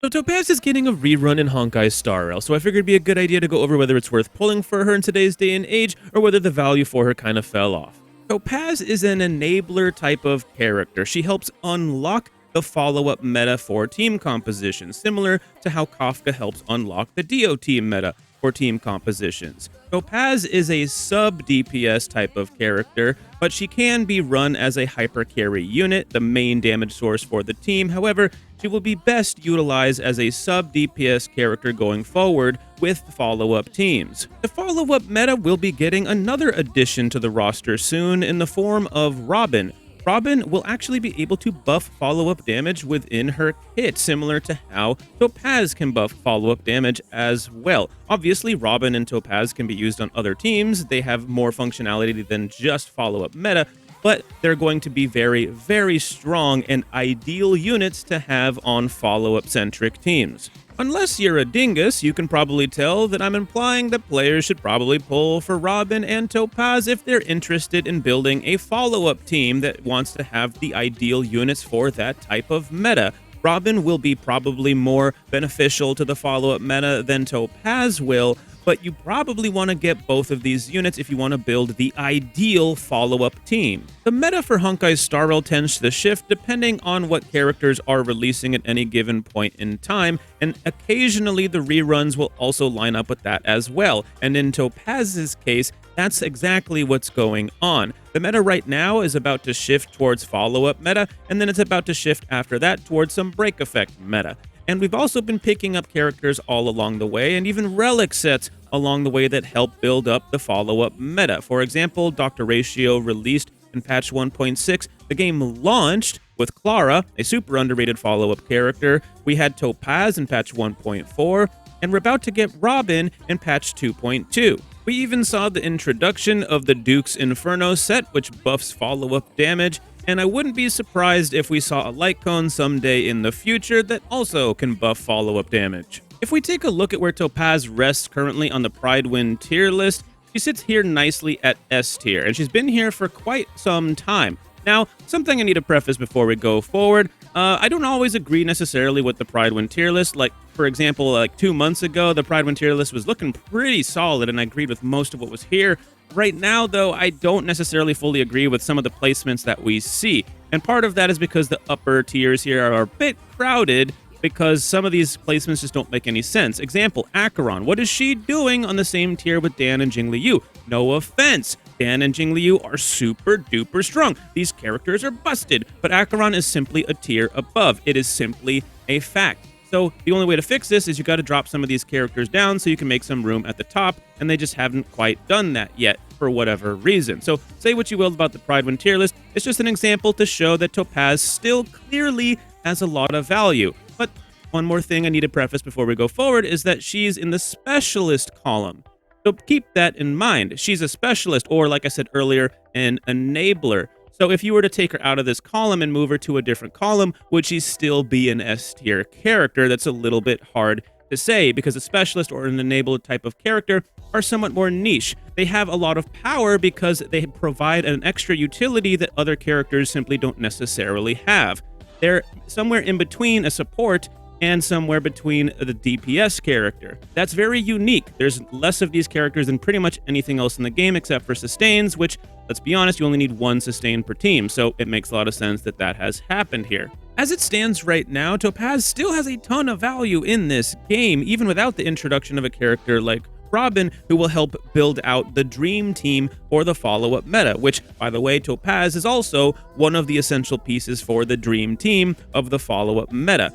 So Topaz is getting a rerun in Honkai Star Rail, so I figured it'd be a good idea to go over whether it's worth pulling for her in today's day and age, or whether the value for her kind of fell off. Topaz is an enabler type of character. She helps unlock the follow-up meta for team compositions, similar to how Kafka helps unlock the DOT meta for team compositions. Topaz is a sub-DPS type of character, but she can be run as a hyper carry unit, the main damage source for the team. However, she will be best utilized as a sub-DPS character going forward with follow-up teams. The follow-up meta will be getting another addition to the roster soon in the form of Robin. Robin will actually be able to buff follow-up damage within her kit, similar to how Topaz can buff follow-up damage as well. Obviously, Robin and Topaz can be used on other teams. They have more functionality than just follow-up meta, but they're going to be very, very strong and ideal units to have on follow-up-centric teams. Unless you're a dingus, you can probably tell that I'm implying that players should probably pull for Robin and Topaz if they're interested in building a follow-up team that wants to have the ideal units for that type of meta. Robin will be probably more beneficial to the follow-up meta than Topaz will, but you probably want to get both of these units if you want to build the ideal follow-up team. The meta for Honkai Star Rail tends to shift depending on what characters are releasing at any given point in time, and occasionally the reruns will also line up with that as well. And in Topaz's case, that's exactly what's going on. The meta right now is about to shift towards follow-up meta, and then it's about to shift after that towards some break effect meta. And we've also been picking up characters all along the way, and even relic sets along the way that help build up the follow-up meta. For example, Dr. Ratio released in patch 1.6. The game launched with Clara, a super underrated follow-up character. We had Topaz in patch 1.4, and we're about to get Robin in patch 2.2. We even saw the introduction of the Duke's Inferno set, which buffs follow-up damage, and I wouldn't be surprised if we saw a light cone someday in the future that also can buff follow-up damage. If we take a look at where Topaz rests currently on the Pridewind tier list, she sits here nicely at S tier, and she's been here for quite some time. Now, something I need to preface before we go forward, I don't always agree necessarily with the Pridewind tier list. Like, for example, like 2 months ago, the Pridewind tier list was looking pretty solid, and I agreed with most of what was here. Right now, though, I don't necessarily fully agree with some of the placements that we see. And part of that is because the upper tiers here are a bit crowded, because some of these placements just don't make any sense. Example, Acheron. What is she doing on the same tier with Dan and Jingliu? No offense. Dan and Jingliu are super duper strong. These characters are busted, but Acheron is simply a tier above. It is simply a fact. So the only way to fix this is you got to drop some of these characters down so you can make some room at the top, and they just haven't quite done that yet for whatever reason. So say what you will about the Pridewind tier list, it's just an example to show that Topaz still clearly has a lot of value. But one more thing I need to preface before we go forward is that she's in the specialist column. So keep that in mind. She's a specialist, or like I said earlier, an enabler. So if you were to take her out of this column and move her to a different column, would she still be an S tier character? That's a little bit hard to say, because a specialist or an enabler type of character are somewhat more niche. They have a lot of power because they provide an extra utility that other characters simply don't necessarily have. They're somewhere in between a support and somewhere between the DPS character. That's very unique. There's less of these characters than pretty much anything else in the game except for sustains, which, let's be honest, you only need one sustain per team, so it makes a lot of sense that that has happened here. As it stands right now, Topaz still has a ton of value in this game, even without the introduction of a character like Robin, who will help build out the dream team for the follow-up meta, which, by the way, Topaz is also one of the essential pieces for the dream team of the follow-up meta.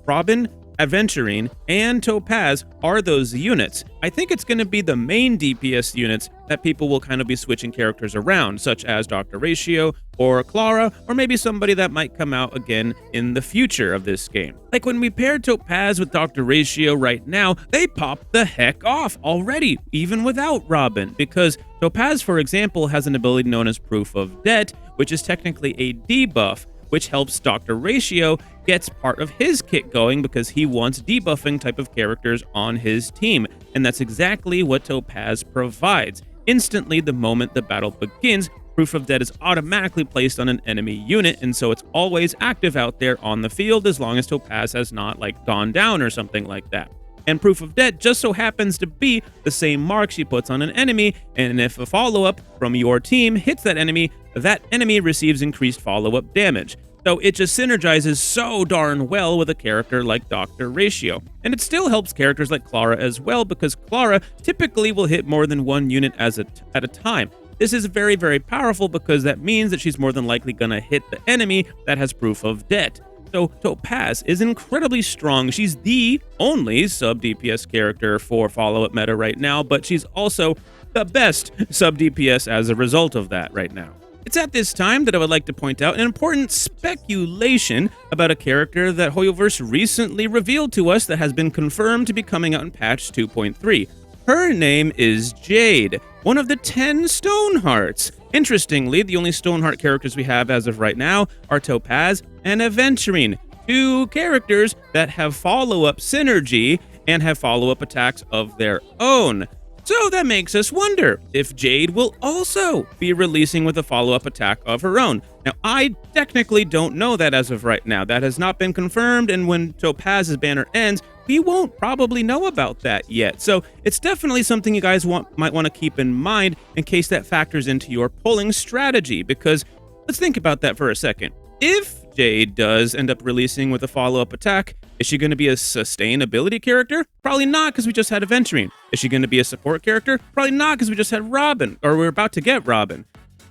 Robin, Aventurine, and Topaz are those units. I think it's going to be the main DPS units that people will kind of be switching characters around, such as Dr. Ratio or Clara, or maybe somebody that might come out again in the future of this game. Like when we pair Topaz with Dr. Ratio right now, they pop the heck off already, even without Robin, because Topaz, for example, has an ability known as Proof of Debt, which is technically a debuff, which helps Dr. Ratio gets part of his kit going because he wants debuffing type of characters on his team. And that's exactly what Topaz provides. Instantly, the moment the battle begins, Proof of Dead is automatically placed on an enemy unit, and so it's always active out there on the field as long as Topaz has not gone down or something like that. And Proof of Dead just so happens to be the same mark she puts on an enemy, and if a follow-up from your team hits that enemy receives increased follow-up damage. So it just synergizes so darn well with a character like Dr. Ratio. And it still helps characters like Clara as well, because Clara typically will hit more than one unit at a time. This is very, very powerful because that means that she's more than likely gonna hit the enemy that has Proof of Dead. So Topaz is incredibly strong. She's the only sub-DPS character for follow-up meta right now, but she's also the best sub-DPS as a result of that right now. It's at this time that I would like to point out an important speculation about a character that Hoyoverse recently revealed to us that has been confirmed to be coming out in patch 2.3. Her name is Jade, one of the 10 Stonehearts. Interestingly, the only Stoneheart characters we have as of right now are Topaz and Aventurine, two characters that have follow-up synergy and have follow-up attacks of their own. So that makes us wonder if Jade will also be releasing with a follow-up attack of her own. Now, I technically don't know that as of right now. That has not been confirmed, and when Topaz's banner ends, we won't probably know about that yet. So it's definitely something you guys might want to keep in mind in case that factors into your pulling strategy, because let's think about that for a second. If Jade does end up releasing with a follow-up attack, is she going to be a sustainability character? Probably not, because we just had Aventurine. Is she going to be a support character? Probably not, because we just had Robin, or we're about to get Robin.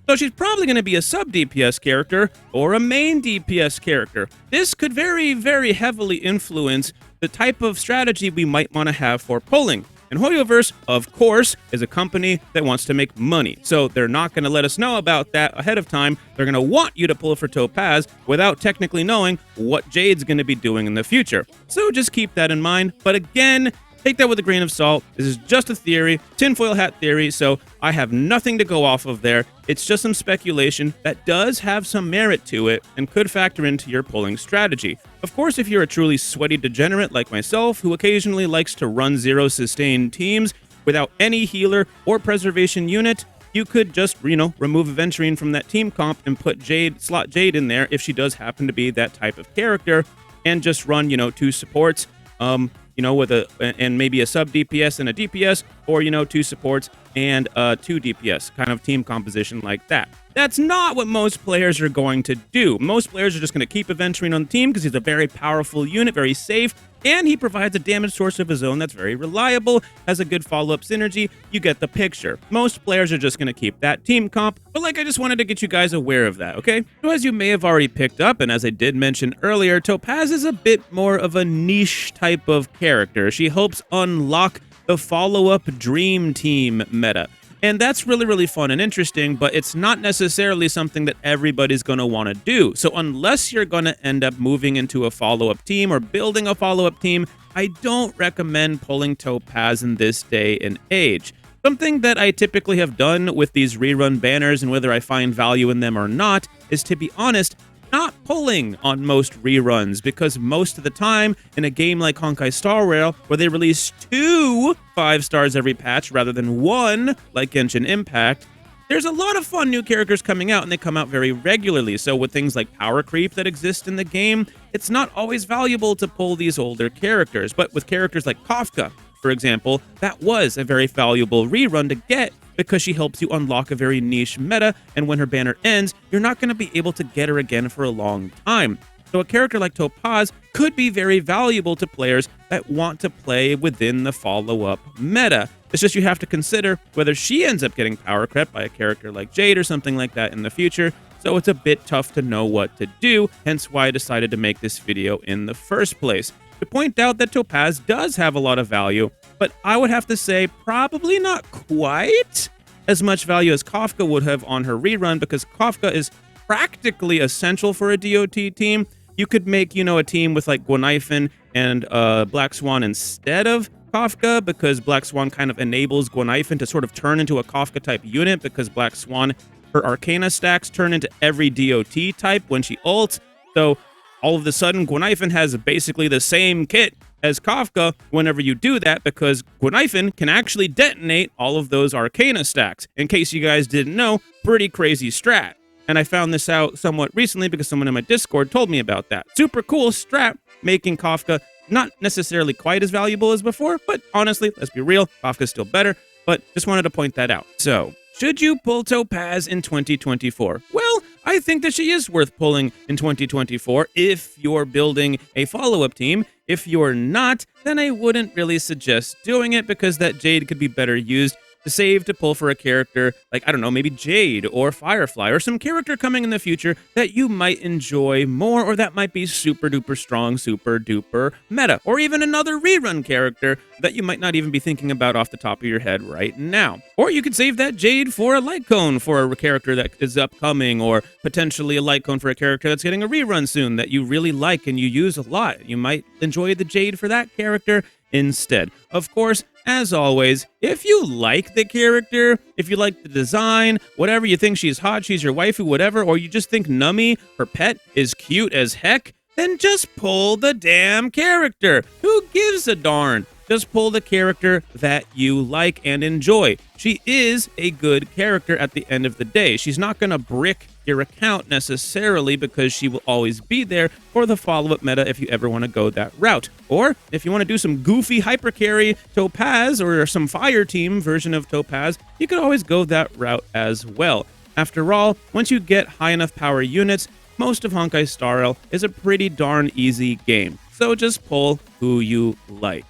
So she's probably going to be a sub-DPS character or a main DPS character. This could very, very heavily influence the type of strategy we might want to have for pulling. And Hoyoverse, of course, is a company that wants to make money, so they're not going to let us know about that ahead of time. They're going to want you to pull for Topaz without technically knowing what Jade's going to be doing in the future. So just keep that in mind. But again, take that with a grain of salt. This is just a theory, tinfoil hat theory, so I have nothing to go off of there. It's just some speculation that does have some merit to it and could factor into your pulling strategy. Of course, if you're a truly sweaty degenerate like myself, who occasionally likes to run zero sustain teams without any healer or preservation unit, you could just, remove Aventurine from that team comp and put slot Jade in there if she does happen to be that type of character, and just run, two supports, with and maybe a sub DPS and a DPS, or, two supports and 2 DPS, kind of team composition like that. That's not what most players are going to do. Most players are just going to keep Aventurine on the team because he's a very powerful unit, very safe, and he provides a damage source of his own that's very reliable, has a good follow-up synergy. You get the picture. Most players are just going to keep that team comp, but I just wanted to get you guys aware of that, okay? So as you may have already picked up, and as I did mention earlier, Topaz is a bit more of a niche type of character. She helps unlock the follow-up Dream Team meta. And that's really, really fun and interesting, but it's not necessarily something that everybody's going to want to do. So unless you're going to end up moving into a follow-up team or building a follow-up team, I don't recommend pulling Topaz in this day and age. Something that I typically have done with these rerun banners, and whether I find value in them or not, is, to be honest, not pulling on most reruns, because most of the time in a game like Honkai Star Rail, where they release 2 5 stars every patch rather than 1 like Genshin Impact, there's a lot of fun new characters coming out, and they come out very regularly. So with things like power creep that exist in the game, it's not always valuable to pull these older characters. But with characters like Kafka, for example, that was a very valuable rerun to get, because she helps you unlock a very niche meta, and when her banner ends, you're not going to be able to get her again for a long time. So a character like Topaz could be very valuable to players that want to play within the follow-up meta. It's just you have to consider whether she ends up getting power crept by a character like Jade or something like that in the future, so it's a bit tough to know what to do, hence why I decided to make this video in the first place. To point out that Topaz does have a lot of value, but I would have to say probably not quite as much value as Kafka would have on her rerun, because Kafka is practically essential for a DOT team. You could make, a team with like Gwenaifen and Black Swan instead of Kafka, because Black Swan kind of enables Gwenaifen to sort of turn into a Kafka type unit, because Black Swan, her Arcana stacks turn into every DOT type when she ults. So all of a sudden, Gwenaifen has basically the same kit as Kafka whenever you do that, because Gwenaifen can actually detonate all of those Arcana stacks. In case you guys didn't know, pretty crazy strat. And I found this out somewhat recently because someone in my Discord told me about that. Super cool strat, making Kafka not necessarily quite as valuable as before, but honestly, let's be real, Kafka's still better, but just wanted to point that out. So, should you pull Topaz in 2024? Well, I think that she is worth pulling in 2024 if you're building a follow-up team. If you're not, then I wouldn't really suggest doing it because that Jade could be better used to save to pull for a character like, I don't know, maybe Jade or Firefly or some character coming in the future that you might enjoy more or that might be super duper strong, super duper meta, or even another rerun character that you might not even be thinking about off the top of your head right now. Or you could save that Jade for a light cone for a character that is upcoming, or potentially a light cone for a character that's getting a rerun soon that you really like and you use a lot. You might enjoy the Jade for that character instead. Of course, as always, if you like the character, if you like the design, whatever, you think she's hot, she's your waifu, whatever, or you just think Nummy, her pet, is cute as heck, then just pull the damn character. Who gives a darn? Just pull the character that you like and enjoy. She is a good character at the end of the day. She's not going to brick your account necessarily because she will always be there for the follow-up meta if you ever want to go that route. Or if you want to do some goofy hypercarry Topaz or some fire team version of Topaz, you could always go that route as well. After all, once you get high enough power units, most of Honkai Star Rail is a pretty darn easy game. So just pull who you like.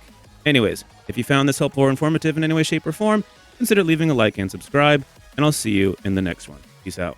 Anyways, if you found this helpful or informative in any way, shape, or form, consider leaving a like and subscribe, and I'll see you in the next one. Peace out.